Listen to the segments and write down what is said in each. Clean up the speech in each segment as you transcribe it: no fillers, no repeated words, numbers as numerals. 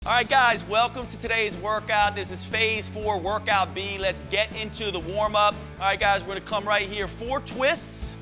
All right, guys, welcome to today's workout. This is phase 4, workout B. Let's get into the warm-up. All right, guys, we're gonna come right here. 4 twists,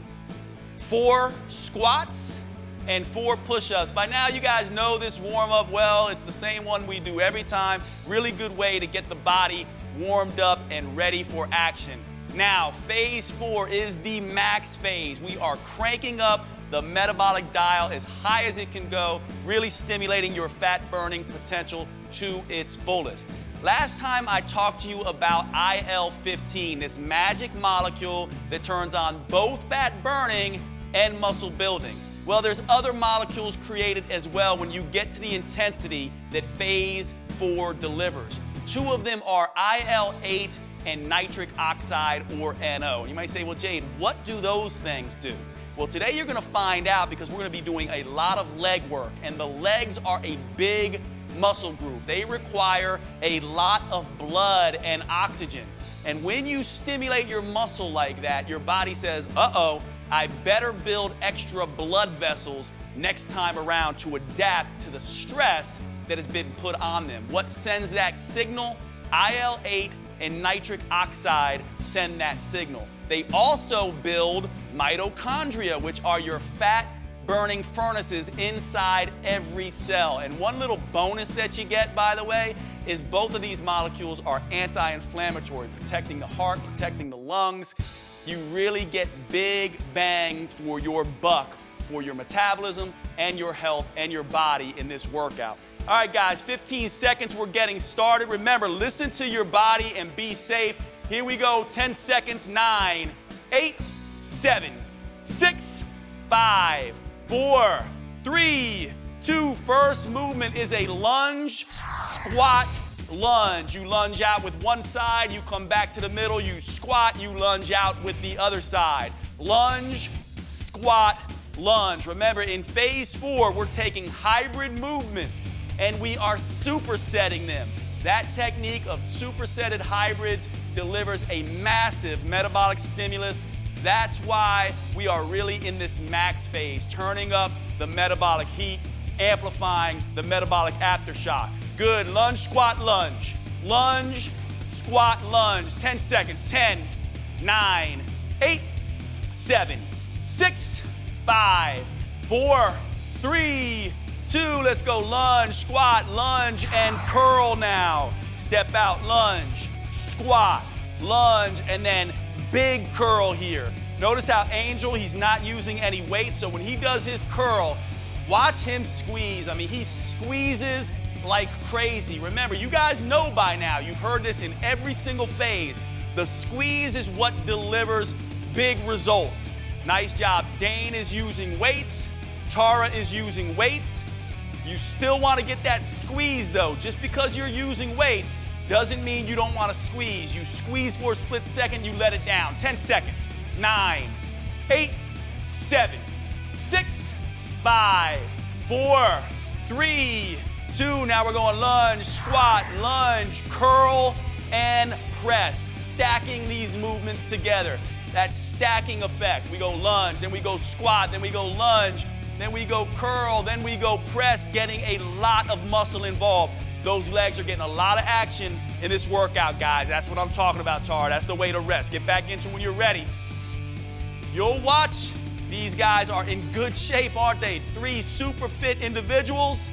4 squats, and 4 push-ups. By now, you guys know this warm-up well. It's the same one we do every time. Really good way to get the body warmed up and ready for action. Now, phase 4 is the max phase. We are cranking up the metabolic dial as high as it can go, really stimulating your fat burning potential to its fullest. Last time I talked to you about IL-15, this magic molecule that turns on both fat burning and muscle building. Well, there's other molecules created as well when you get to the intensity that phase 4 delivers. 2 of them are IL-8 and nitric oxide, or NO. And you might say, well, Jade, what do those things do? Well, today you're gonna find out because we're gonna be doing a lot of leg work, and the legs are a big muscle group. They require a lot of blood and oxygen. And when you stimulate your muscle like that, your body says, uh-oh, I better build extra blood vessels next time around to adapt to the stress that has been put on them. What sends that signal? IL-8 and nitric oxide send that signal. They also build mitochondria, which are your fat-burning furnaces inside every cell. And one little bonus that you get, by the way, is both of these molecules are anti-inflammatory, protecting the heart, protecting the lungs. You really get big bang for your buck for your metabolism and your health and your body in this workout. All right, guys, 15 seconds, we're getting started. Remember, listen to your body and be safe. Here we go, 10 seconds, 9, 8, 7, 6, 5, 4, 3, 2. First movement is a lunge, squat, lunge. You lunge out with one side, you come back to the middle, you squat, you lunge out with the other side. Lunge, squat, lunge. Remember, in phase 4, we're taking hybrid movements and we are supersetting them. That technique of supersetted hybrids delivers a massive metabolic stimulus. That's why we are really in this max phase, turning up the metabolic heat, amplifying the metabolic aftershock. Good, lunge, squat, lunge. Lunge, squat, lunge. 10 seconds, 10, 9, 8, 7, 6, 5, 4, 3, 2, let's go. Lunge, squat, lunge, and curl now. Step out, lunge, squat, lunge, and then big curl here. Notice how Angel, he's not using any weight, so when he does his curl, watch him squeeze. I mean, he squeezes like crazy. Remember, you guys know by now, you've heard this in every single phase, the squeeze is what delivers big results. Nice job. Dane is using weights. Tara is using weights. You still want to get that squeeze though. Just because you're using weights doesn't mean you don't want to squeeze. You squeeze for a split second, you let it down. 10 seconds. 9, 8, 7, 6, 5, 4, 3, 2. Now we're going lunge, squat, lunge, curl, and press. Stacking these movements together. That stacking effect. We go lunge, then we go squat, then we go lunge, then we go curl, then we go press, getting a lot of muscle involved. Those legs are getting a lot of action in this workout, guys. That's what I'm talking about, Tara. That's the way to rest. Get back into it when you're ready. You'll watch. These guys are in good shape, aren't they? 3 super fit individuals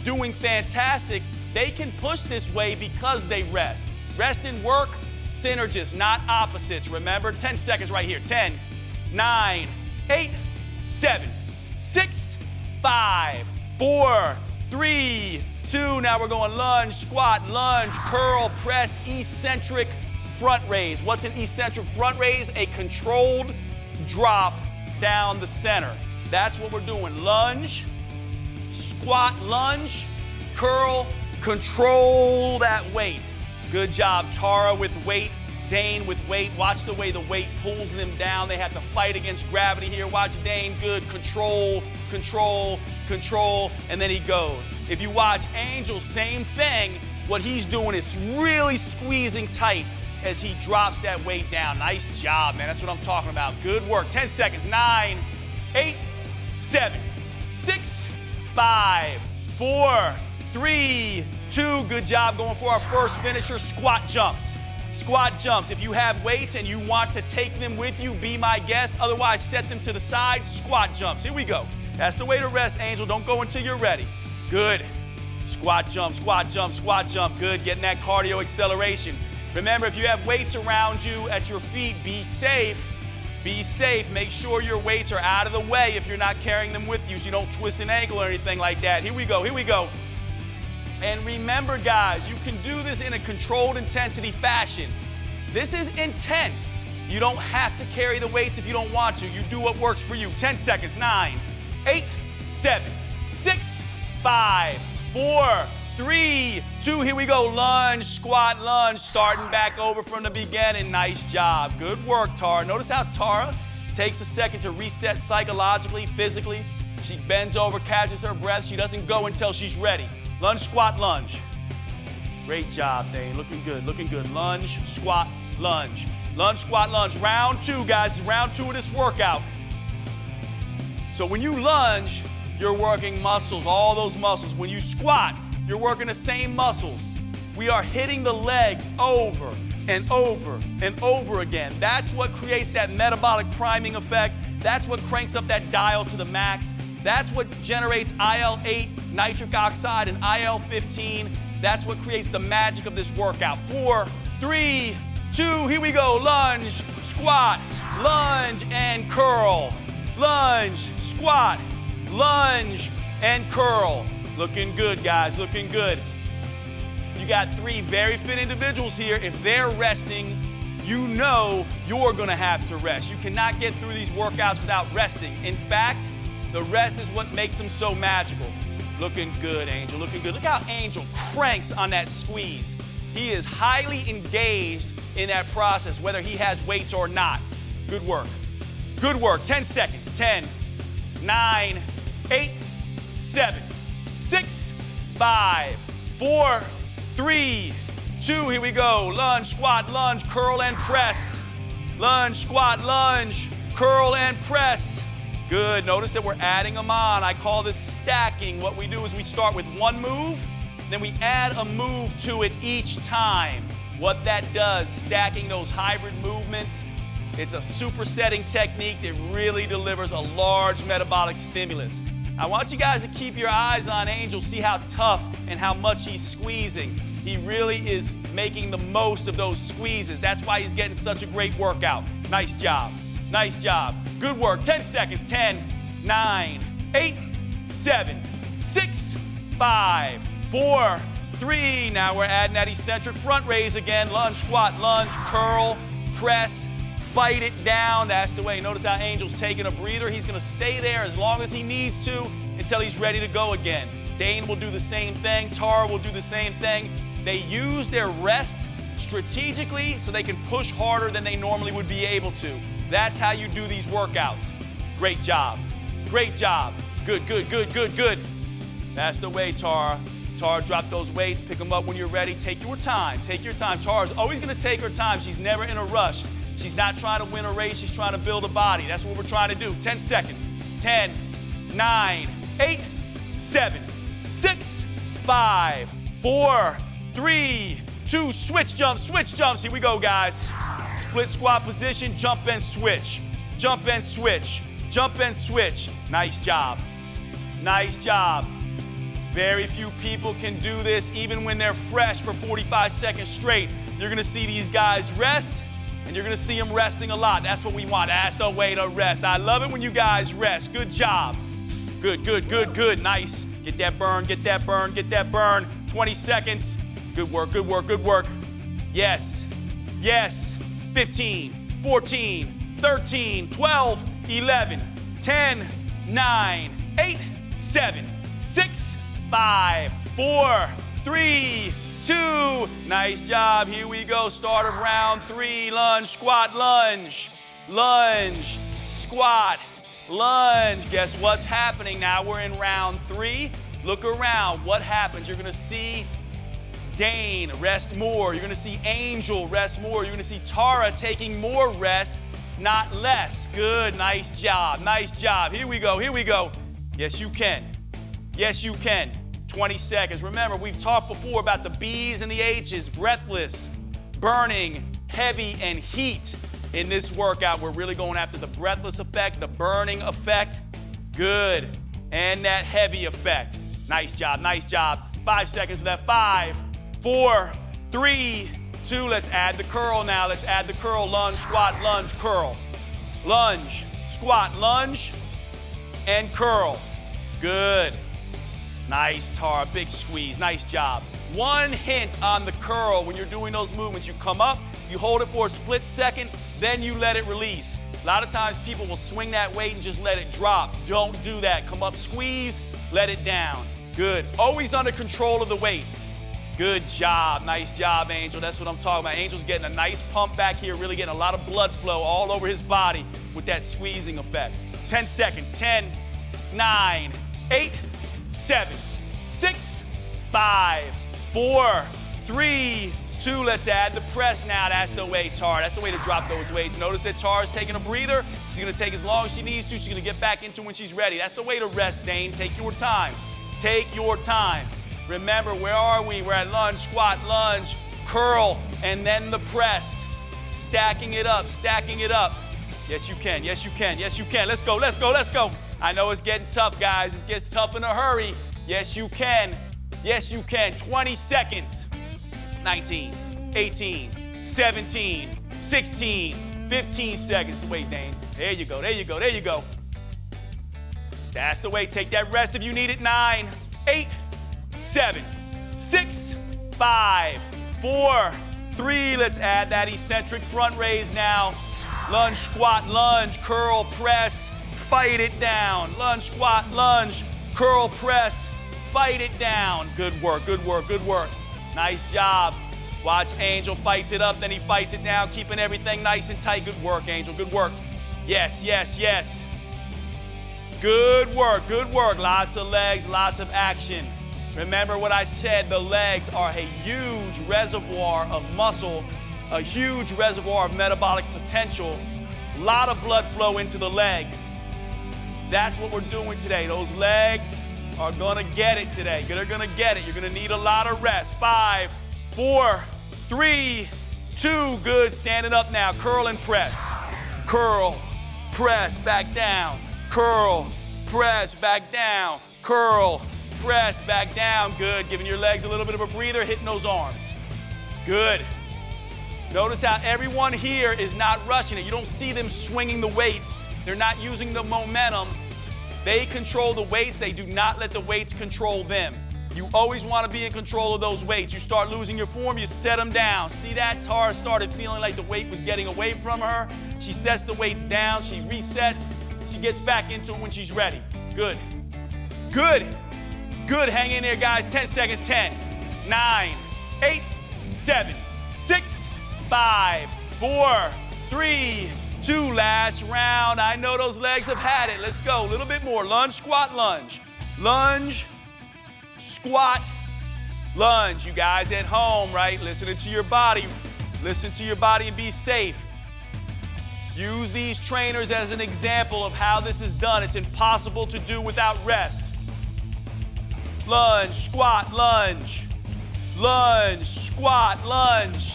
doing fantastic. They can push this way because they rest. Rest and work, synergists, not opposites. Remember, 10 seconds right here. 10, 9, 8, 7, 6, 5, 4, 3, 2. Now we're going lunge, squat, lunge, curl, press, eccentric front raise. What's an eccentric front raise? A controlled drop down the center. That's what we're doing. Lunge, squat, lunge, curl, control that weight. Good job, Tara with weight, Dane with weight. Watch the way the weight pulls them down. They have to fight against gravity here. Watch Dane, good, control, control, control, and then he goes. If you watch Angel, same thing. What he's doing is really squeezing tight as he drops that weight down. Nice job, man. That's what I'm talking about. Good work. 10 seconds. 9, 8, 7, 6, 5, 4, 3, 2, good job. Going for our first finisher, squat jumps. Squat jumps. If you have weights and you want to take them with you, be my guest. Otherwise, set them to the side, squat jumps. Here we go. That's the way to rest, Angel. Don't go until you're ready. Good. Squat jump, squat jump, squat jump. Good, getting that cardio acceleration. Remember, if you have weights around you at your feet, be safe. Be safe. Make sure your weights are out of the way if you're not carrying them with you so you don't twist an ankle or anything like that. Here we go, here we go. And remember, guys, you can do this in a controlled intensity fashion. This is intense. You don't have to carry the weights if you don't want to. You do what works for you. 10 seconds. 9, 8, 7, 6, 5, 4, 3, 2. Here we go. Lunge, squat, lunge. Starting back over from the beginning. Nice job. Good work, Tara. Notice how Tara takes a second to reset psychologically, physically. She bends over, catches her breath. She doesn't go until she's ready. Lunge, squat, lunge. Great job, Dane. Looking good, looking good. Lunge, squat, lunge. Lunge, squat, lunge. Round 2, guys. This is round 2 of this workout. So when you lunge, you're working muscles, all those muscles. When you squat, you're working the same muscles. We are hitting the legs over and over and over again. That's what creates that metabolic priming effect. That's what cranks up that dial to the max. That's what generates IL-8, nitric oxide, and IL-15. That's what creates the magic of this workout. 4, 3, 2, here we go. Lunge, squat, lunge, and curl. Lunge, squat, lunge, and curl. Looking good, guys, looking good. You got 3 very fit individuals here. If they're resting, you know you're gonna have to rest. You cannot get through these workouts without resting. In fact, the rest is what makes them so magical. Looking good, Angel, looking good. Look how Angel cranks on that squeeze. He is highly engaged in that process, whether he has weights or not. Good work. Good work. 10 seconds. 10, 9, 8, 7, 6, 5, 4, 3, 2. Here we go. Lunge, squat, lunge, curl, and press. Lunge, squat, lunge, curl, and press. Good. Notice that we're adding them on. I call this stacking. What we do is we start with one move, then we add a move to it each time. What that does, stacking those hybrid movements, it's a supersetting technique that really delivers a large metabolic stimulus. I want you guys to keep your eyes on Angel, see how tough and how much he's squeezing. He really is making the most of those squeezes. That's why he's getting such a great workout. Nice job. Nice job. Good work. 10 seconds. 10, 9, 8, 7, 6, 5, 4, 3. Now we're adding that eccentric front raise again. Lunge, squat, lunge, curl, press, fight it down. That's the way. Notice how Angel's taking a breather. He's going to stay there as long as he needs to until he's ready to go again. Dane will do the same thing. Tara will do the same thing. They use their rest strategically so they can push harder than they normally would be able to. That's how you do these workouts. Great job. Great job. Good, good, good, good, good. That's the way, Tara. Tara, drop those weights. Pick them up when you're ready. Take your time. Take your time. Tara's always going to take her time. She's never in a rush. She's not trying to win a race. She's trying to build a body. That's what we're trying to do. 10 seconds. 10, 9, 8, 7, 6, 5, 4, 3, 2. Switch jumps. Switch jumps. Here we go, guys. Split squat position, jump and switch. Jump and switch. Jump and switch. Nice job. Nice job. Very few people can do this even when they're fresh for 45 seconds straight. You're gonna see these guys rest, and you're gonna see them resting a lot. That's what we want. That's the way to rest. I love it when you guys rest. Good job. Good, good, good, good. Nice. Get that burn, get that burn, get that burn. 20 seconds. Good work, good work, good work. Yes, yes. 15, 14, 13, 12, 11, 10, 9, 8, 7, 6, 5, 4, 3, 2. Nice job. Here we go. Start of round 3. Lunge, squat, lunge. Lunge, squat, lunge. Guess what's happening now? We're in round 3. Look around. What happens? You're going to see Dane rest more. You're going to see Angel rest more. You're going to see Tara taking more rest, not less. Good. Nice job. Nice job. Here we go. Here we go. Yes, you can. Yes, you can. 20 seconds. Remember, we've talked before about the B's and the H's, breathless, burning, heavy, and heat. In this workout, we're really going after the breathless effect, the burning effect. Good. And that heavy effect. Nice job, nice job. 5 seconds left. 5, 4, 3, 2. Let's add the curl now. Let's add the curl. Lunge, squat, lunge, curl. Lunge, squat, lunge, and curl. Good. Nice, Tara. Big squeeze. Nice job. One hint on the curl when you're doing those movements. You come up, you hold it for a split second, then you let it release. A lot of times people will swing that weight and just let it drop. Don't do that. Come up, squeeze, let it down. Good. Always under control of the weights. Good job. Nice job, Angel. That's what I'm talking about. Angel's getting a nice pump back here, really getting a lot of blood flow all over his body with that squeezing effect. 10 seconds. 10, 9, 8, 7, 6, 5, 4, 3, 2. Let's add the press now. That's the way, Tara. That's the way to drop those weights. Notice that Tara's taking a breather. She's going to take as long as she needs to. She's going to get back into when she's ready. That's the way to rest, Dane. Take your time. Take your time. Remember, where are we? We're at lunge, squat, lunge, curl, and then the press. Stacking it up, stacking it up. Yes, you can. Yes, you can. Yes, you can. Let's go, let's go, let's go. I know it's getting tough, guys. It gets tough in a hurry. Yes, you can. Yes, you can. 20 seconds. 19, 18, 17, 16, 15 seconds. Wait, Dane. There you go, there you go, there you go. That's the way. Take that rest if you need it. 9, 8, 7, 6, 5, 4, 3. Let's add that eccentric front raise now. Lunge, squat, lunge, curl, press, fight it down. Lunge, squat, lunge, curl, press, fight it down. Good work, good work, good work. Nice job. Watch Angel fights it up, then he fights it down, keeping everything nice and tight. Good work, Angel, good work. Yes, yes, yes. Good work, good work. Lots of legs, lots of action. Remember what I said, the legs are a huge reservoir of muscle, a huge reservoir of metabolic potential, a lot of blood flow into the legs. That's what we're doing today. Those legs are gonna get it today. They're gonna get it. You're gonna need a lot of rest. 5, 4, 3, 2, good. Standing up now, curl and press. Curl, press, back down. Curl, press, back down. Curl, press, back down. Good. Giving your legs a little bit of a breather, hitting those arms. Good. Notice how everyone here is not rushing it. You don't see them swinging the weights. They're not using the momentum. They control the weights. They do not let the weights control them. You always want to be in control of those weights. You start losing your form, you set them down. See that? Tara started feeling like the weight was getting away from her. She sets the weights down. She resets. She gets back into it when she's ready. Good. Good. Good. Hang in there, guys. 10 seconds. 10, 9, 8, 7, 6, 5, 4, 3, 2. Last round. I know those legs have had it. Let's go. A little bit more. Lunge, squat, lunge. Lunge, squat, lunge. You guys at home, right? Listening to your body. Listen to your body and be safe. Use these trainers as an example of how this is done. It's impossible to do without rest. Lunge, squat, lunge. Lunge, squat, lunge.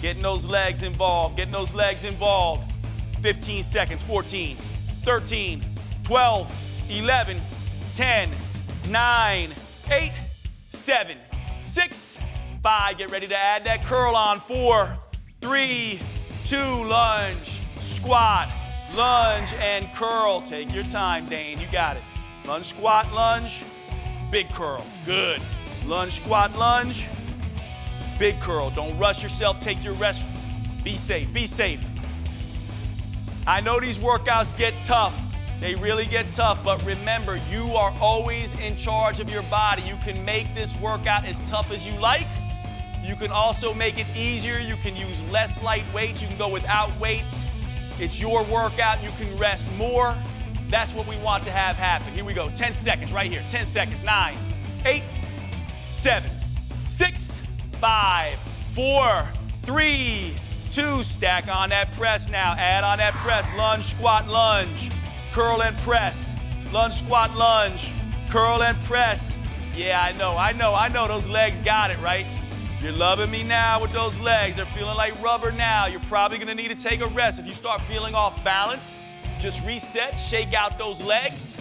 Getting those legs involved, getting those legs involved. 15 seconds, 14, 13, 12, 11, 10, 9, 8, 7, 6, 5. Get ready to add that curl on. 4, 3, 2, lunge, squat, lunge, and curl. Take your time, Dane. You got it. Lunge, squat, lunge, big curl. Good. Lunge, squat, lunge, big curl. Don't rush yourself. Take your rest. Be safe. Be safe. I know these workouts get tough. They really get tough, but remember, you are always in charge of your body. You can make this workout as tough as you like. You can also make it easier. You can use less light weights. You can go without weights. It's your workout. You can rest more. That's what we want to have happen. Here we go. 10 seconds right here. 10 seconds. 9, 8, 7, 6, 5, 4, 3, 2. Stack on that press now. Add on that press. Lunge, squat, lunge. Curl and press. Lunge, squat, lunge. Curl and press. Yeah, I know those legs got it, right? You're loving me now with those legs. They're feeling like rubber now. You're probably gonna need to take a rest. If you start feeling off balance, just reset, shake out those legs,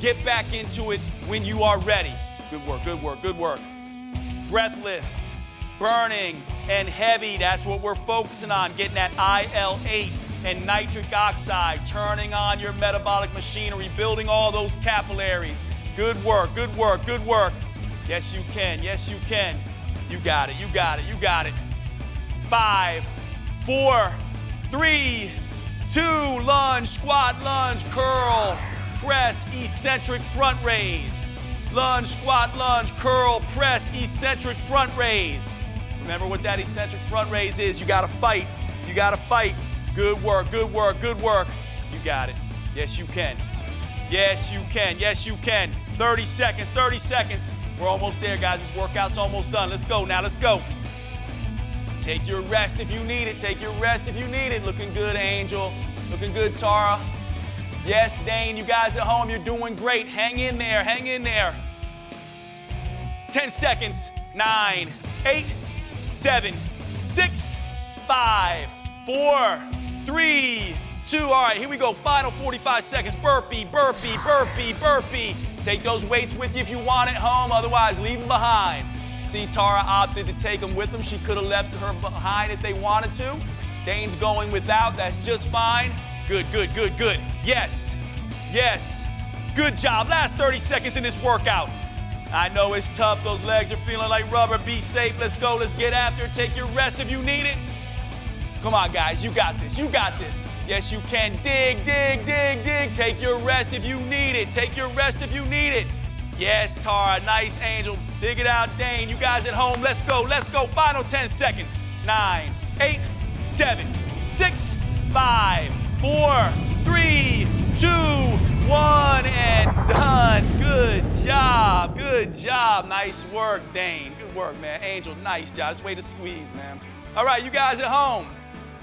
get back into it when you are ready. Good work, good work, good work. Breathless, burning, and heavy. That's what we're focusing on, getting that IL-8 and nitric oxide, turning on your metabolic machinery, building all those capillaries. Good work, good work, good work. Yes, you can, yes, you can. You got it, you got it, you got it. 5, 4, 3, 2, lunge, squat, lunge, curl, press, eccentric front raise. Lunge, squat, lunge, curl, press, eccentric front raise. Remember what that eccentric front raise is. You gotta fight, you gotta fight. Good work, good work, good work. You got it. Yes, you can. Yes, you can, yes, you can. 30 seconds, 30 seconds. We're almost there, guys. This workout's almost done. Let's go now, let's go. Take your rest if you need it. Take your rest if you need it. Looking good, Angel. Looking good, Tara. Yes, Dane, you guys at home, you're doing great. Hang in there, hang in there. 10 seconds. 9, 8, 7, 6, 5, 4, 3, 2. All right, here we go. Final 45 seconds. Burpee, burpee, burpee, burpee. Take those weights with you if you want at home. Otherwise, leave them behind. See, Tara opted to take them with them. She could have left her behind if they wanted to. Dane's going without. That's just fine. Good, good, good, good. Yes, yes. Good job. Last 30 seconds in this workout. I know it's tough. Those legs are feeling like rubber. Be safe. Let's go. Let's get after it. Take your rest if you need it. Come on, guys. You got this. You got this. Yes, you can. Dig, dig, dig, dig. Take your rest if you need it. Take your rest if you need it. Yes, Tara. Nice, Angel. Dig it out, Dane. You guys at home, let's go. Let's go. Final 10 seconds. 9, 8, 7, 6, 5, 4, 3, 2, 1, and done. Good job. Good job. Nice work, Dane. Good work, man. Angel, nice job. Just way to squeeze, man. All right, you guys at home.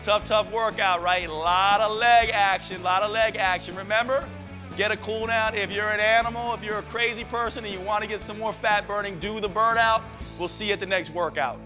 Tough, tough workout, right? A lot of leg action, a lot of leg action. Remember, get a cool down. If you're an animal, if you're a crazy person and you want to get some more fat burning, do the burnout. We'll see you at the next workout.